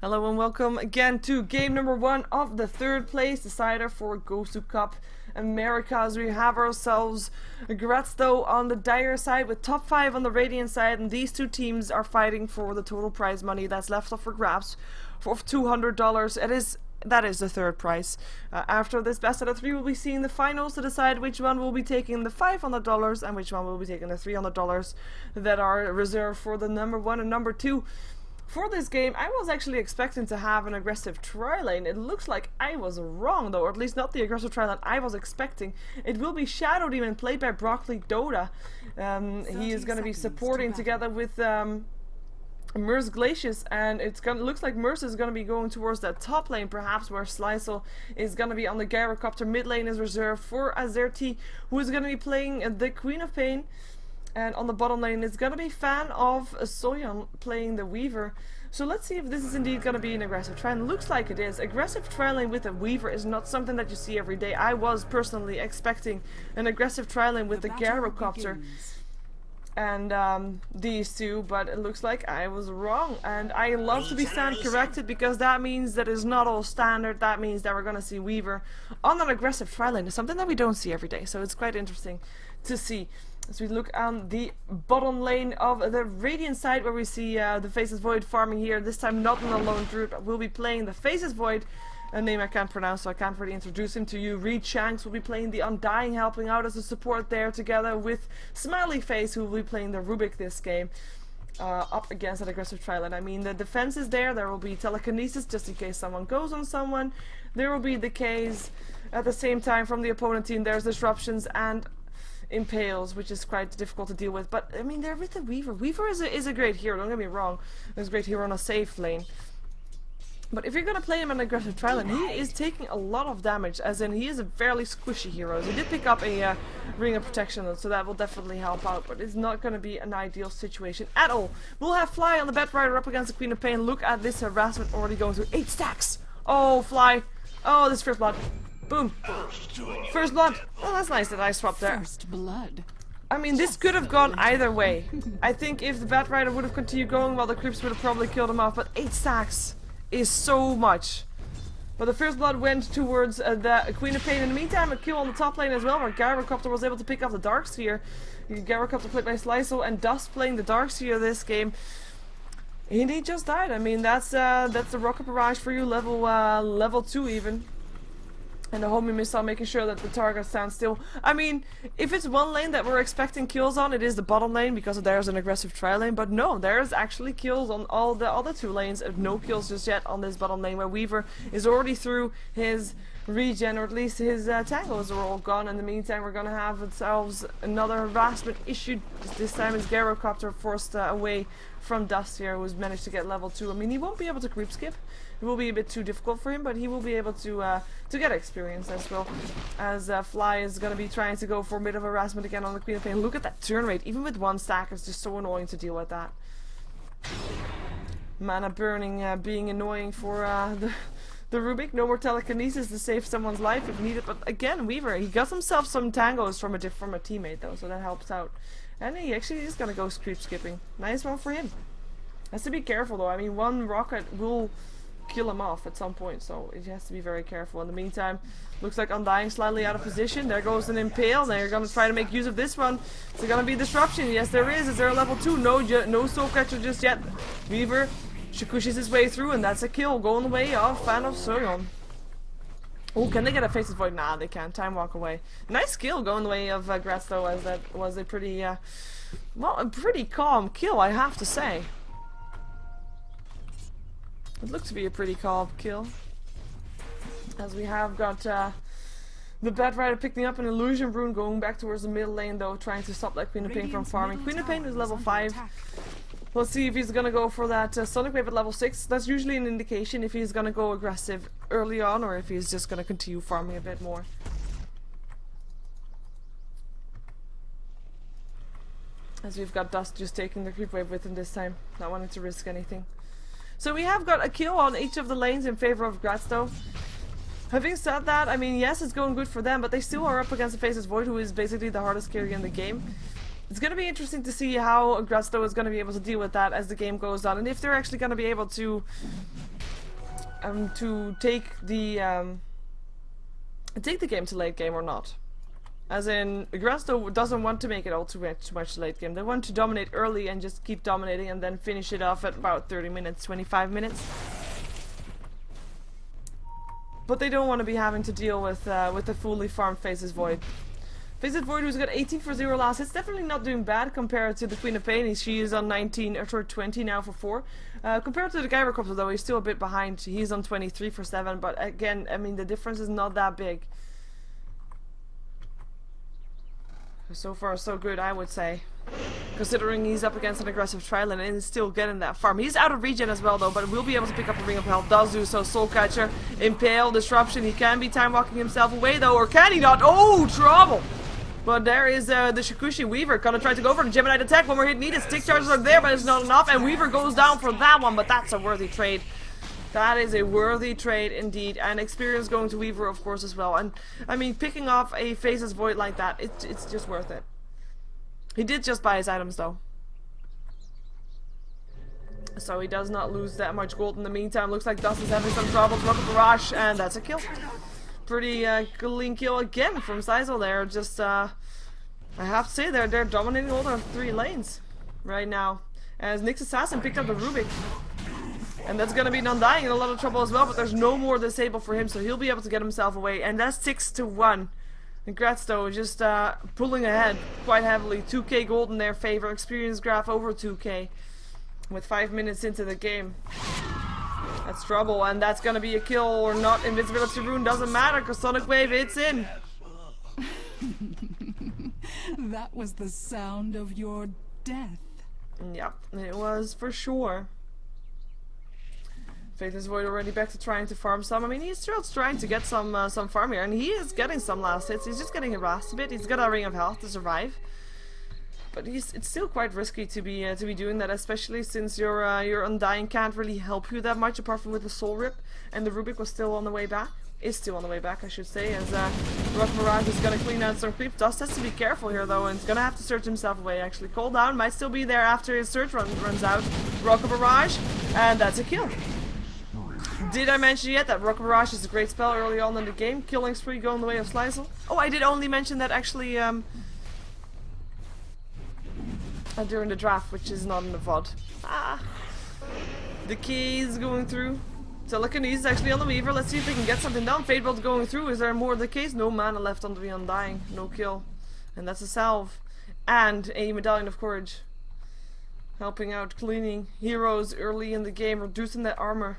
Hello and welcome again to game number 1 of the third place decider for GosuCup Americas. We have ourselves Grats Tho on the dire side with Top5 on the radiant side, and these two teams are fighting for the total prize money that's left up for grabs for $200. That is the third prize. After this best out of 3, we'll be seeing the finals to decide which one will be taking the $500 and which one will be taking the $300 that are reserved for the number 1 and number 2. For this game, I was actually expecting to have an aggressive tri-lane. It looks like I was wrong though, or at least not the aggressive tri-lane I was expecting. It will be Shadow Demon played by Broccoli Dota. He is going to be supporting together with Merce Glacius, and looks like Merce is going to be going towards that top lane, perhaps where Slicer is going to be on the Gyrocopter. Mid lane is reserved for Azerty, who is going to be playing the Queen of Pain. And on the bottom lane is going to be Fan of Soyeon playing the Weaver. So let's see if this is indeed going to be an aggressive tri-lane. Looks like it is. Aggressive tri-lane with a Weaver is not something that you see every day. I was personally expecting an aggressive tri-lane with the Gyrocopter and these two, but it looks like I was wrong. And I love to be stand corrected, because that means that it's not all standard. That means that we're going to see Weaver on an aggressive tri-lane. It's something that we don't see every day, so it's quite interesting to see. As we look on the bottom lane of the Radiant side, where we see the Faceless Void farming here, this time not on a lone druid, but we'll be playing the Faceless Void, a name I can't pronounce, so I can't really introduce him to you. Reed Shanks will be playing the Undying, helping out as a support there, together with Smiley Face, who will be playing the Rubik this game, up against that aggressive tri-lane. I mean, the defense is there. There will be telekinesis just in case someone goes on someone. There will be decays at the same time from the opponent team. There's disruptions and impales, which is quite difficult to deal with. But I mean, they're with the Weaver. Weaver is a great hero, don't get me wrong. He's a great hero on a safe lane. But if you're gonna play him in an aggressive tri-lane, he is taking a lot of damage, as in he is a fairly squishy hero. He did pick up a ring of protection, so that will definitely help out, but it's not gonna be an ideal situation at all. We'll have Fly on the Bat Rider up against the Queen of Pain. Look at this harassment already going through 8 stacks. Oh, Fly. Oh, this first blood. Boom. First blood. Oh, that's nice that I swapped there. First blood. I mean, this could have gone either way. I think if the Bat Rider would have continued going, well, the creeps would have probably killed him off, but 8 stacks is so much. But the first blood went towards the Queen of Pain. In the meantime, a kill on the top lane as well, where Gyrocopter was able to pick up the Dark Sphere. Gyrocopter played by Slicer, and Dust playing the Dark Sphere this game. And he just died. I mean, that's the Rocket Barrage for you, level 2 even. And the homing missile, making sure that the target stands still. I mean, if it's one lane that we're expecting kills on, it is the bottom lane, because there's an aggressive tri-lane. But no, there's actually kills on all the other 2 lanes. No kills just yet on this bottom lane, where Weaver is already through his regen, or at least his tangos are all gone. In the meantime, we're gonna have ourselves another harassment issue. This time it's Gyrocopter forced away from Dust here, who's managed to get level 2. I mean, he won't be able to creep skip. It will be a bit too difficult for him, but he will be able to get experience as well. As Fly is going to be trying to go for a bit of harassment again on the Queen of Pain. Look at that turn rate. Even with 1 stack, it's just so annoying to deal with that. Mana burning being annoying for the Rubik. No more telekinesis to save someone's life if needed. But again, Weaver, he got himself some tangos from a teammate though, so that helps out. And he actually is going to go creep skipping. Nice one for him. Has to be careful though. I mean, 1 rocket will kill him off at some point, so he has to be very careful. In the meantime, looks like Undying slightly out of position. There goes an Impale. They're going to try to make use of this one. Is there going to be disruption? Yes, there is. Is there a level 2? No Soul Catcher just yet. Weaver pushes his way through, and that's a kill going the way of Fan of Soyeon. Oh, can they get a Faceless Void? Nah, they can't. Time walk away. Nice kill going the way of Grats Tho, as that was a pretty, well, a pretty calm kill, I have to say. It looked to be a pretty calm kill. As we have got the Bat Rider picking up an Illusion Rune, going back towards the middle lane though, trying to stop that Queen of Pain from farming. Queen of Pain is level 5. Let's see if he's gonna go for that Sonic Wave at level 6. That's usually an indication if he's gonna go aggressive early on, or if he's just gonna continue farming a bit more. As we've got Dust just taking the creep wave with him this time, not wanting to risk anything. So we have got a kill on each of the lanes in favor of Grats Tho. Having said that, I mean, yes, it's going good for them, but they still are up against the Faceless Void, who is basically the hardest carry in the game. It's going to be interesting to see how Grats Tho is going to be able to deal with that as the game goes on, and if they're actually going to be able to to take the game to late game or not. As in, Grats Tho doesn't want to make it all too much late game. They want to dominate early and just keep dominating and then finish it off at about 30 minutes, 25 minutes. But they don't want to be having to deal with the fully farmed Faceless Void. Faceless Void, who's got 18 for 0 last, it's definitely not doing bad compared to the Queen of Pain. She is on 19 or 20 now for 4. Compared to the Gyrocopter though, he's still a bit behind. He's on 23 for 7, but again, I mean, the difference is not that big. So far, so good, I would say. Considering he's up against an aggressive Trilon and is still getting that farm. He's out of regen as well though, but will be able to pick up a Ring of Health. Does do so. Soul Catcher, Impale, Disruption. He can be time walking himself away though, or can he not? Oh, trouble! But there is the Shikushi Weaver. Gonna try to go for the Gemini attack. One more hit needed. Stick charges are there, but it's not enough. And Weaver goes down for that one, but that's a worthy trade. That is a worthy trade indeed, and experience going to Weaver of course as well. And I mean, picking off a Faceless Void like that, it's just worth it. He did just buy his items though, so he does not lose that much gold in the meantime. Looks like Dust is having some trouble. Rocket Barrage, and that's a kill. Pretty clean kill again from Sizel there. Just I have to say they're dominating all the 3 lanes right now. As Nyx Assassin picked up the Rubik. And that's gonna be Undying in a lot of trouble as well, but there's no more disable for him, so he'll be able to get himself away. And that's 6-1. And Grats Tho just pulling ahead quite heavily. 2k gold in their favor. Experience graph over 2k. With 5 minutes into the game. That's trouble, and that's gonna be a kill or not. Invisibility Rune doesn't matter, because Sonic Wave hits in. That was the sound of your death. Yep, it was for sure. Faceless Void already back to trying to farm some. I mean, he's still trying to get some farm here, and he is getting some last hits. He's just getting harassed a bit. He's got a Ring of Health to survive, but it's still quite risky to be doing that, especially since your Undying can't really help you that much apart from with the Soul Rip, and the Rubik was still on the way back. Is still on the way back, I should say, as Rock Mirage is gonna clean out some creep. Dust has to be careful here though, and he's gonna have to search himself away. Actually, Cool Down might still be there after his search runs out. Rock Barrage, and that's a kill. Did I mention yet that Rocket Barrage is a great spell early on in the game? Killing spree going the way of Slizel. Oh, I did only mention that actually during the draft, which is not in the VOD. The keys going through. Telekinesis is actually on the Weaver. Let's see if we can get something done. Fate Bolt going through. Is there more of the case? No mana left on the Undying. No kill. And that's a salve. And a Medallion of Courage. Helping out cleaning heroes early in the game, reducing that armor.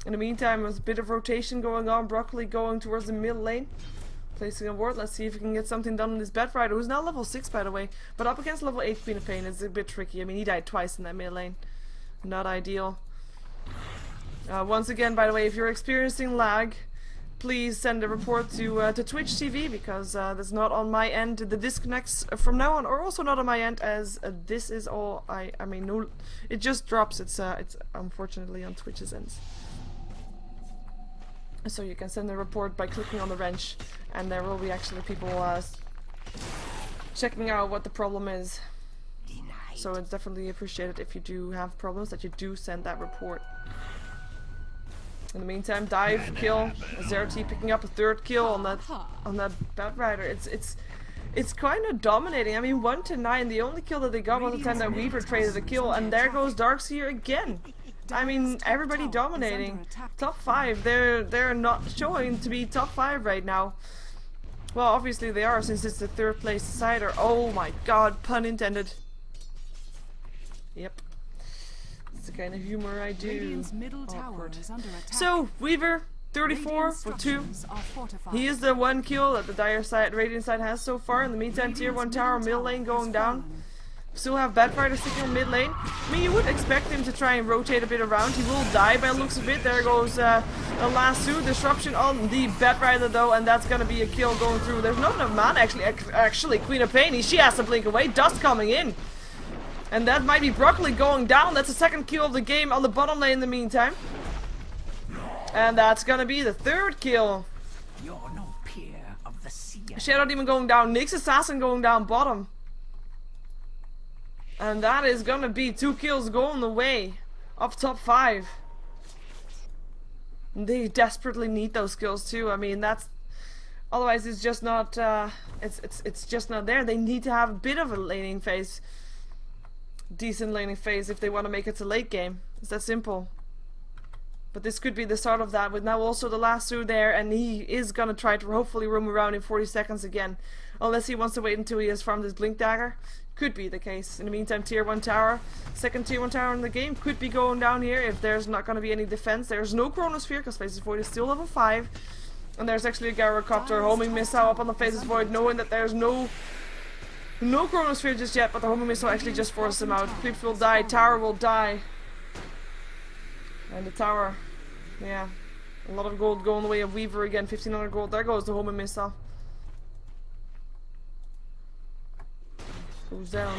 In the meantime, there's a bit of rotation going on. Broccoli going towards the mid lane. Placing a ward. Let's see if we can get something done on this Batrider, who's now level 6 by the way. But up against level 8 Queen of Pain is a bit tricky. I mean, he died twice in that mid lane. Not ideal. Once again, by the way, if you're experiencing lag, please send a report to Twitch TV, because that's not on my end. The disconnects from now on are also not on my end, as this is all I mean, no, it just drops. It's unfortunately on Twitch's end. So you can send a report by clicking on the wrench, and there will be actually people checking out what the problem is. So it's definitely appreciated if you do have problems that you do send that report. In the meantime, dive, kill, Zerati picking up a 3rd kill on that Batrider. It's kind of dominating. I mean, 1-9. The only kill that they got was the time that Weaver traded a kill, and there goes Darkseer again. I mean, everybody dominating. Top 5. They're not showing to be top 5 right now. Well, obviously they are, since it's the 3rd place decider. Oh my god, pun intended. Yep. It's the kind of humor I do. Awkward. So, Weaver, 34 for 2. He is the 1 kill that the Radiant side has so far. In the meantime, tier 1 tower, mid lane going down. Still have Batrider sticking on mid lane. I mean, you would expect him to try and rotate a bit around. He will die by the looks of it. There goes a lasso. Disruption on the Batrider though, and that's gonna be a kill going through. There's not enough mana actually. Queen of Pain, she has to blink away. Dust coming in. And that might be Broccoli going down. That's the 2nd kill of the game on the bottom lane in the meantime. And that's gonna be the 3rd kill. You're no peer of the seer. Shadow Demon going down. Nyx Assassin going down bottom. And that is gonna be 2 kills going the way of top 5. They desperately need those kills too. I mean, that's otherwise it's just not it's just not there. They need to have a bit of a laning phase, decent laning phase, if they want to make it to late game. It's that simple. But this could be the start of that, with now also the last two there, and he is gonna try to hopefully roam around in 40 seconds again, unless he wants to wait until he has farmed his blink dagger. Could be the case. In the meantime, tier 1 tower, second tier 1 tower in the game, could be going down here if there's not going to be any defense. There's no Chronosphere because Faceless Void is still level 5. And there's actually a Gyrocopter homing missile up on the Faceless Void, knowing that there's no Chronosphere just yet, but the homing missile actually just forces him out. Creeps will die, tower will die. And the tower, yeah, a lot of gold going the way of Weaver again, 1500 gold. There goes the homing missile. Goes down.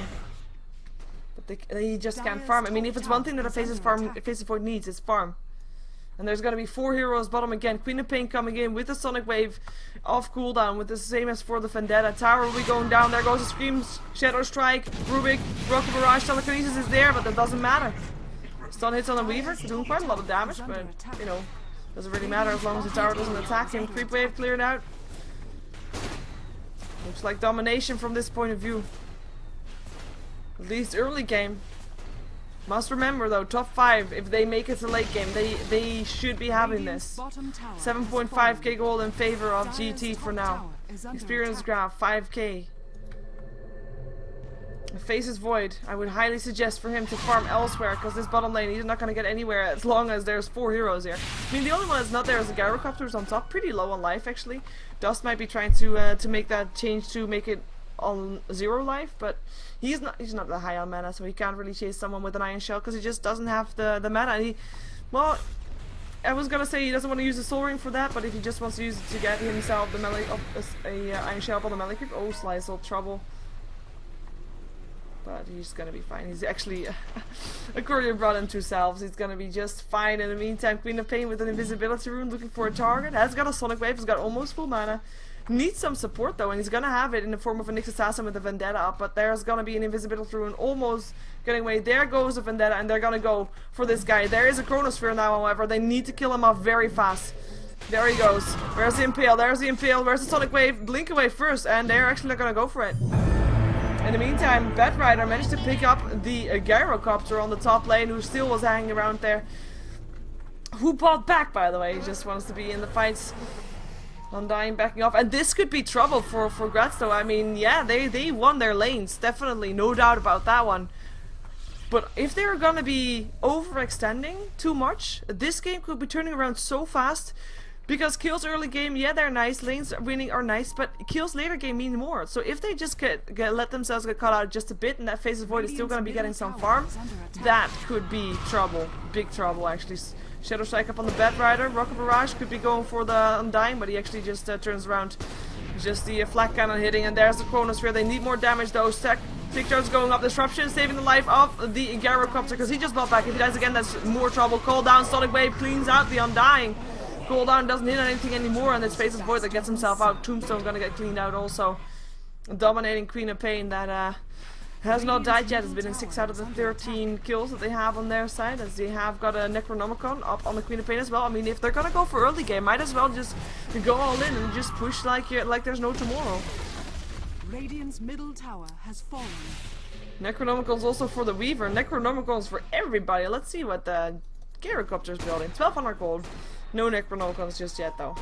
But they just can't farm. I mean, if it's one thing that a Faceless Void needs, it's farm. And there's gonna be 4 heroes bottom again. Queen of Pain coming in with the Sonic Wave off cooldown, with the same as for the Vendetta. Tower will be going down. There goes the Screams, Shadow Strike, Rubik, Rocket Barrage, Telekinesis is there, but that doesn't matter. Stun hits on the Weaver, doing quite a lot of damage, but you know, doesn't really matter as long as the tower doesn't attack him. Creep Wave cleared out. Looks like domination from this point of view. At least early game. Must remember though, top 5, if they make it to late game, they should be having this. 7.5k gold in favor of GT for now. Experience graph, 5k. Faceless Void, I would highly suggest for him to farm elsewhere, because this bottom lane, he's not going to get anywhere as long as there's 4 heroes here. I mean, the only one that's not there is the Gyrocopters on top, pretty low on life actually. Dust might be trying to make that change to make it on 0 life, but he's not that high on mana, so he can't really chase someone with an Iron Shell because he just doesn't have the mana. And well, I was gonna say he doesn't want to use the Soul Ring for that, but if he just wants to use it to get himself the melee Iron Shell up on the melee creep, oh, Sly's all trouble. But he's gonna be fine. He's actually a courier brought him 2 selves. He's gonna be just fine. In the meantime, Queen of Pain with an invisibility rune looking for a target. Has got a Sonic Wave. Has got almost full mana. Needs some support though, and he's gonna have it in the form of a Nyx Assassin with a Vendetta up, but there's gonna be an invisibility rune almost getting away. There goes the Vendetta, and they're gonna go for this guy. There is a Chronosphere now, however. They need to kill him off very fast. There he goes. Where's the Impale? There's the Impale. Where's the Sonic Wave? Blink away first, and they're actually not gonna go for it. In the meantime, Batrider managed to pick up the Gyrocopter on the top lane, who still was hanging around there. Who bought back, by the way? He just wants to be in the fights. Undying backing off, and this could be trouble for Grats Tho. I mean, yeah, they won their lanes, definitely, no doubt about that one. But if they're gonna be overextending too much, this game could be turning around so fast. Because kills early game, yeah, they're nice, lanes winning are nice, but kills later game mean more. So if they just let themselves get caught out just a bit, and that Faceless Void is still gonna be getting some farm, that could be trouble, big trouble actually. Shadow Strike up on the Batrider. Rocket Barrage could be going for the Undying, but he actually just turns around. Just the Flak Cannon hitting, and there's the Chronosphere. They need more damage though. Ticktar's going up. Disruption saving the life of the Gyrocopter, because he just bought back. If he dies again, that's more trouble. Call down, Sonic Wave cleans out the Undying. Cooldown doesn't hit anything anymore, and it's Faceless Void that gets himself out. Tombstone gonna get cleaned out also. Dominating Queen of Pain that has not died yet. Has been in 6 out of the 13 kills that they have on their side, as they have got a Necronomicon up on the Queen of Pain as well. I mean, if they're gonna go for early game, might as well just go all in and just push like there's no tomorrow. Radiant's middle tower has fallen. Necronomicon's also for the Weaver. Necronomicon's for everybody. Let's see what the Gyrocopter's building. 1200 gold. No Necronomicons just yet though.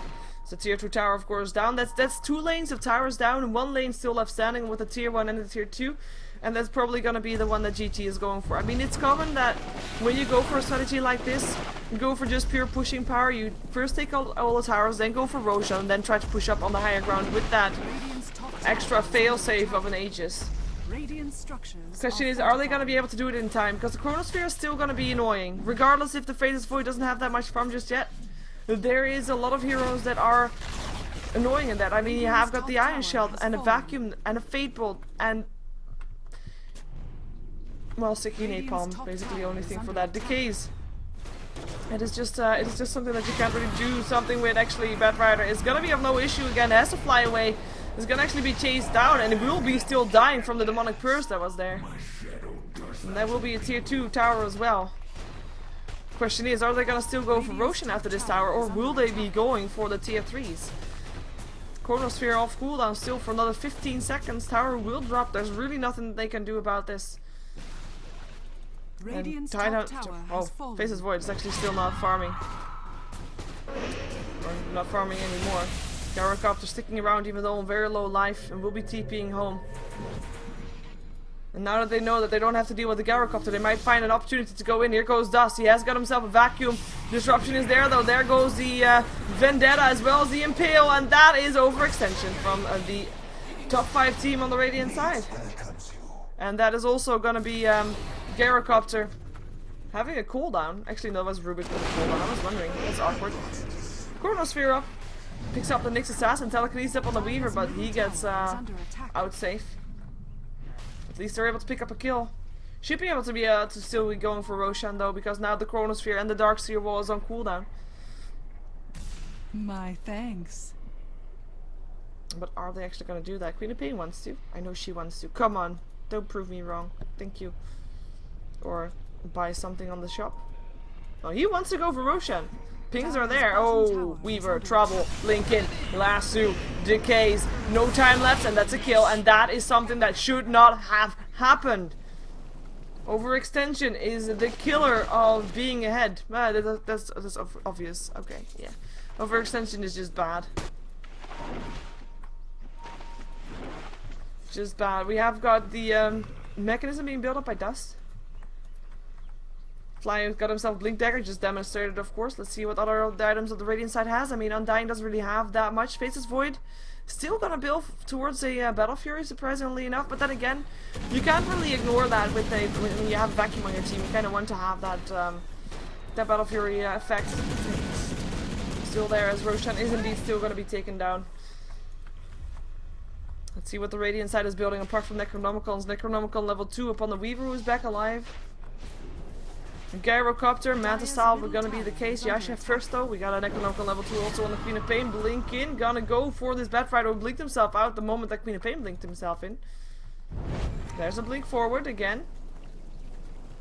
So tier 2 tower of course down. That's 2 lanes of towers down and 1 lane still left standing with the tier 1 and the tier 2. And that's probably gonna be the one that GT is going for. I mean, it's common that when you go for a strategy like this, you go for just pure pushing power. You first take all the towers, then go for Roshan, then try to push up on the higher ground with that extra failsafe of an Aegis. Question is, are they gonna be able to do it in time? Because the Chronosphere is still gonna be annoying, regardless if the Faceless Void doesn't have that much farm just yet. There is a lot of heroes that are annoying in that. I mean, you have got the Iron Shell and a Vacuum and a Fate Bolt and, well, Sticky Napalm, basically the only thing for that. Decays. It is just something that you can't really do something with. Actually, Batrider is gonna be of no issue again. It has to fly away. It's gonna actually be chased down, and it will be still dying from the demonic purse that was there. And that will be a tier 2 tower as well. Question is, are they gonna still go for Roshan after this tower, or will they be going for the tier 3s? Chronosphere off cooldown still for another 15 seconds. Tower will drop. There's really nothing they can do about this. Radiant's And top tower has fallen. Faces Void is actually still not farming. Or not farming anymore. Gyrocopter sticking around even though on very low life and will be TPing home. And now that they know that they don't have to deal with the Gyrocopter, they might find an opportunity to go in. Here goes Dust. He has got himself a vacuum. Disruption is there though. There goes the Vendetta as well as the Impale. And that is overextension from the top 5 team on the Radiant side. And that is also going to be Gyrocopter having a cooldown. Actually, no, it was Rubik with a cooldown. I was wondering. That's awkward. Chronosphere up. Picks up the Nyx Assassin. Telekinesis up on the Weaver, but he gets out safe. At least they're able to pick up a kill. Should be able to still be going for Roshan though, because now the Chronosphere and the Darkseer wall is on cooldown. My thanks. But are they actually going to do that? Queen of Pain wants to. I know she wants to. Come on. Don't prove me wrong. Thank you. Or buy something on the shop. Oh, he wants to go for Roshan. Pings are there. Oh, Weaver, Trouble, Lincoln, Lasso, Decays. No time left, and that's a kill. And that is something that should not have happened. Overextension is the killer of being ahead. That's obvious. Okay, yeah. Overextension is just bad. Just bad. We have got the mechanism being built up by Dust. Fly got himself Blink Dagger, just demonstrated of course. Let's see what other items of the Radiant side has. I mean, Undying doesn't really have that much. Faces Void still gonna build towards a Battle Fury, surprisingly enough. But then again, you can't really ignore that with when you have Vacuum on your team. You kind of want to have that that Battle Fury effect still there, as Roshan is indeed still gonna be taken down. Let's see what the Radiant side is building apart from Necronomicon's. Necronomicon level 2 upon the Weaver, who is back alive. Gyrocopter, Manta Style, we're gonna be the case. Yasha first though. We got a Necronomicon level 2 also on the Queen of Pain. Blink in, gonna go for this Batfighter who blinked himself out the moment that Queen of Pain blinked himself in. There's a blink forward again.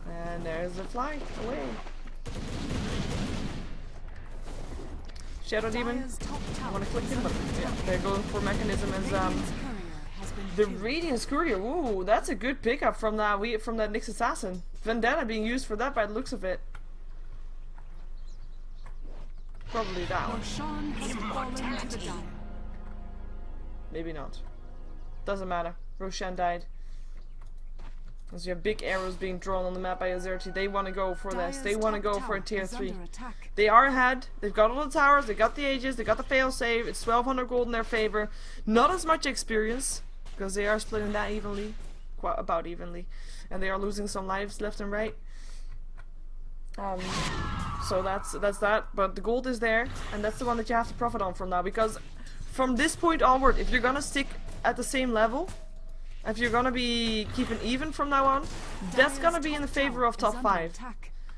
And there's a fly away. Shadow Demon. I wanna click him, but yeah, they're going for mechanism as the Radiant Courier. Ooh, that's a good pickup from that Nyx Assassin. Vendetta being used for that by the looks of it. Probably that one. Maybe not. Doesn't matter. Roshan died. As you have big arrows being drawn on the map by Azerty. They want to go for this. They want to go for a tier 3. They are ahead. They've got all the towers. They got the Aegis. They got the failsafe. It's 1200 gold in their favor. Not as much experience, because they are splitting that evenly. Quite about evenly. And they are losing some lives left and right. So that's that. But the gold is there. And that's the one that you have to profit on from now. Because from this point onward, if you're gonna stick at the same level, if you're gonna be keeping even from now on, that's gonna be in the favor of top 5.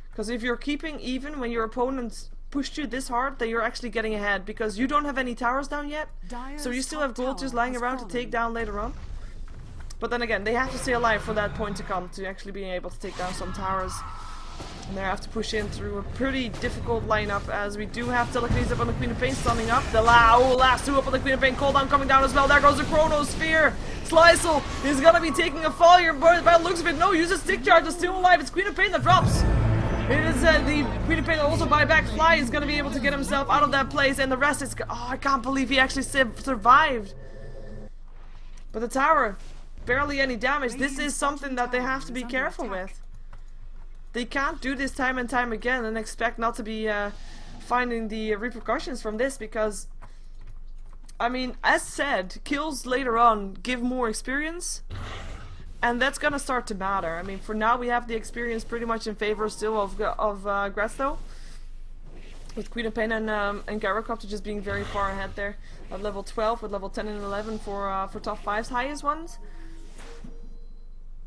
Because if you're keeping even when your opponents pushed you this hard, then you're actually getting ahead. Because you don't have any towers down yet. So you still have gold just lying around to take down later on. But then again, they have to stay alive for that point to come, to actually being able to take down some towers. And they have to push in through a pretty difficult lineup, as we do have Telekinesis up on the Queen of Pain stunning up. The last 2 up on the Queen of Pain, cooldown coming down as well. There goes the Chronosphere. Slice'll is gonna be taking a fall here, but by the looks of it, no, use a stick charge, is still alive. It's Queen of Pain that drops. It is the Queen of Pain that also buy back. Fly is gonna be able to get himself out of that place, and the rest is, oh, I can't believe he actually survived. But the tower, barely any damage. This is something that they have to be careful with. They can't do this time and time again and expect not to be finding the repercussions from this, because, I mean, as said, kills later on give more experience, and that's gonna start to matter. I mean, for now we have the experience pretty much in favor still of Grats Tho, with Queen of Pain and Gyrocopter just being very far ahead there at level 12, with level 10 and 11 for top 5's highest ones.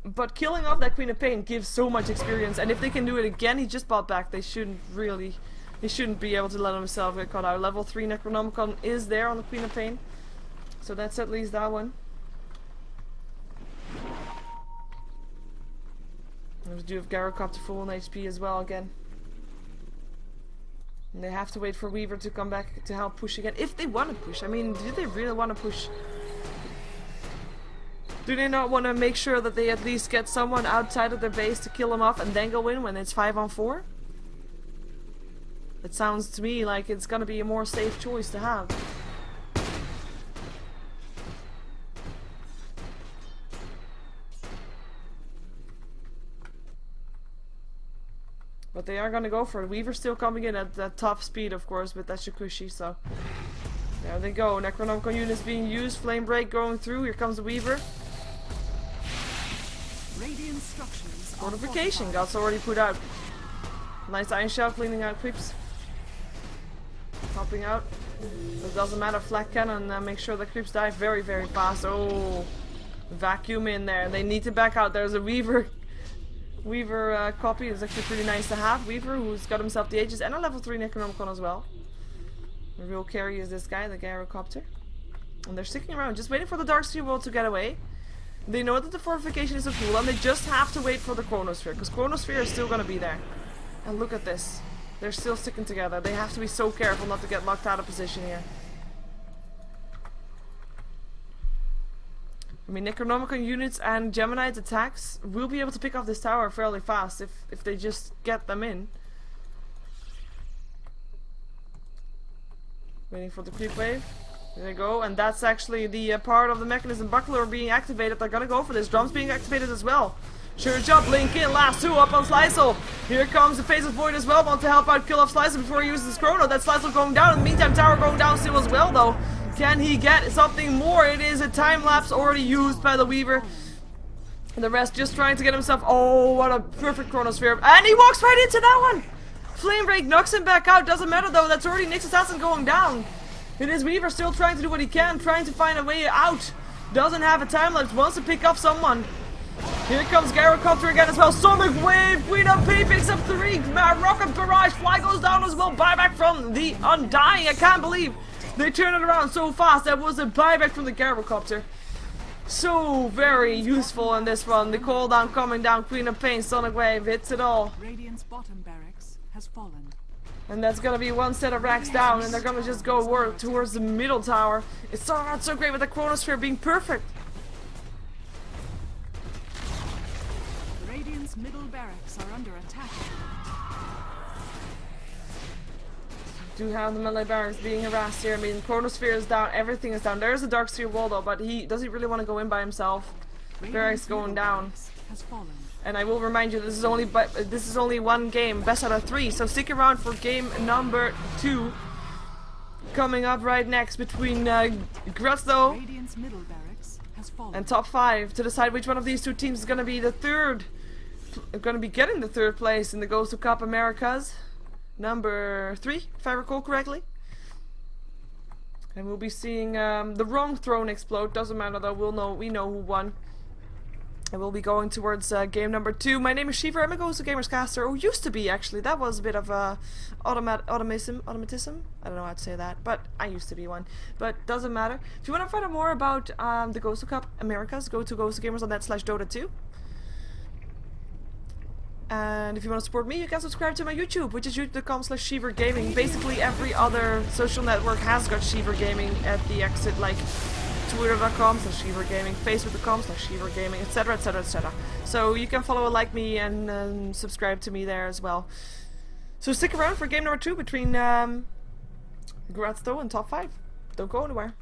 But killing off that Queen of Pain gives so much experience, and if they can do it again, he just bought back. They shouldn't be able to let himself get caught out. Level 3 Necronomicon is there on the Queen of Pain, so that's at least that one. We do have Gyrocopter full on HP as well again. And they have to wait for Weaver to come back to help push again. If they want to push. I mean, do they really want to push? Do they not want to make sure that they at least get someone outside of their base to kill them off and then go in when it's 5-on-4? It sounds to me like it's gonna be a more safe choice to have. But they are gonna go for it. Weaver's still coming in at top speed, of course, with that Shikushi, so... There they go. Necronomical units being used. Flame break going through. Here comes the Weaver. Radiant structures. Fortification guts already put out. Nice iron shell cleaning out creeps. Popping out. It doesn't matter. Flak cannon. Make sure the creeps die very, very fast. Oh, vacuum in there. They need to back out. There's a Weaver. Copy is actually pretty nice to have. Weaver, who's got himself the Aegis and a level 3 Necronomicon as well. The real carry is this guy, the Gyrocopter. And they're sticking around, just waiting for the Dark Sea World to get away. They know that the fortification is a tool, and they just have to wait for the Chronosphere, because Chronosphere is still gonna be there. And look at this. They're still sticking together. They have to be so careful not to get locked out of position here. I mean, Necronomicon units and Gemini's attacks will be able to pick off this tower fairly fast if they just get them in. Waiting for the creep wave. There they go, and that's actually the part of the mechanism buckler being activated. They're gonna go for this. Drums being activated as well. Sure jump, link in, last two up on Slice'll. Here comes the Phase of Void as well. Want to help out kill off Slice'll before he uses his chrono. That Slice'll going down. In the meantime, tower going down still as well though. Can he get something more? It is a time lapse already used by the Weaver. And the rest just trying to get himself. Oh, what a perfect chronosphere. And he walks right into that one! Flame break knocks him back out. Doesn't matter though, that's already Nyx Assassin going down. It is Weaver still trying to do what he can, trying to find a way out. Doesn't have a time lapse, wants to pick up someone. Here comes Gyrocopter again as well. Sonic Wave, Queen of P picks up 3. Rocket Barrage, Fly goes down as well. Buyback from the Undying. I can't believe they turned it around so fast. That was a buyback from the Gyrocopter. So very useful in this one. The call down coming down. Queen of Pain, Sonic Wave hits it all. Radiant's bottom barracks has fallen. And that's gonna be one set of racks down, and they're gonna just go towards the middle tower. It started out so great with the Chronosphere being perfect. Radiant's middle barracks are under attack. Do have the melee barracks being harassed here. I mean, Chronosphere is down, everything is down. There's a Dark Sea wall though, but does he really want to go in by himself? Barracks going down. Has fallen. And I will remind you, this is only one game, best out of 3. So stick around for game number 2, coming up right next between Grats Tho Radiant's middle barracks has fallen. and Top 5 to decide which one of these two teams is going to be the third, going to be getting the third place in the GosuCup Americas number 3, if I recall correctly. And we'll be seeing the wrong throne explode. Doesn't matter though. We know who won. And we'll be going towards game number 2. My name is Sheever. I'm a GosuGamers caster. Or used to be, actually. That was a bit of a automatism. I don't know how to say that. But I used to be one. But doesn't matter. If you want to find out more about the GosuCup Americas, go to GosuGamers.net/Dota2. And if you want to support me, you can subscribe to my YouTube, which is youtube.com/SheeverGaming. Basically, every other social network has got SheeverGaming at the exit, like Twitter.com/SheeverGaming, Facebook.com/SheeverGaming, etc, etc, etc. So you can follow and like me and subscribe to me there as well. So stick around for game number 2 between Grats Tho and Top 5. Don't go anywhere.